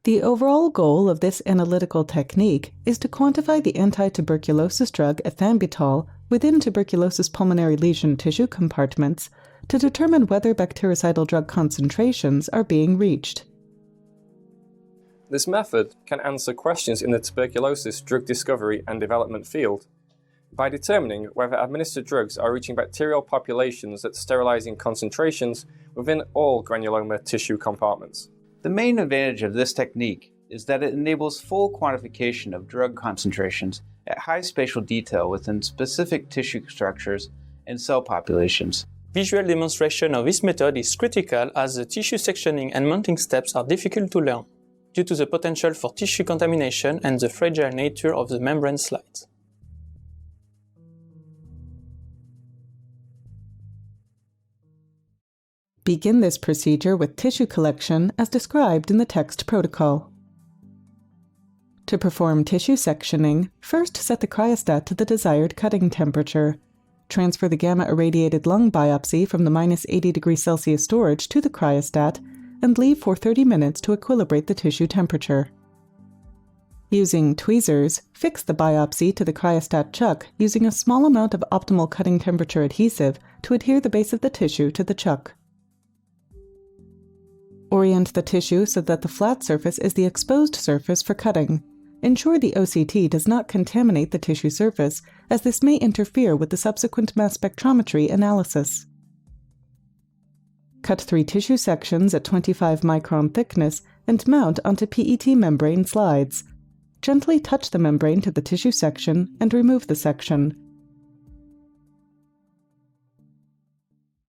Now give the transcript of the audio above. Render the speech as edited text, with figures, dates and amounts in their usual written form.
The overall goal of this analytical technique is to quantify the anti-tuberculosis drug ethambutol within tuberculosis pulmonary lesion tissue compartments to determine whether bactericidal drug concentrations are being reached. This method can answer questions in the tuberculosis drug discovery and development field by determining whether administered drugs are reaching bacterial populations at sterilizing concentrations within all granuloma tissue compartments. The main advantage of this technique is that it enables full quantification of drug concentrations at high spatial detail within specific tissue structures and cell populations. Visual demonstration of this method is critical as the tissue sectioning and mounting steps are difficult to learn, due to the potential for tissue contamination and the fragile nature of the membrane slides. Begin this procedure with tissue collection as described in the text protocol. To perform tissue sectioning, first set the cryostat to the desired cutting temperature. Transfer the gamma-irradiated lung biopsy from the -80°C storage to the cryostat and leave for 30 minutes to equilibrate the tissue temperature. Using tweezers, fix the biopsy to the cryostat chuck using a small amount of optimal cutting temperature adhesive to adhere the base of the tissue to the chuck. Orient the tissue so that the flat surface is the exposed surface for cutting. Ensure the OCT does not contaminate the tissue surface, as this may interfere with the subsequent mass spectrometry analysis. Cut 3 tissue sections at 25 micron thickness and mount onto PET membrane slides. Gently touch the membrane to the tissue section and remove the section.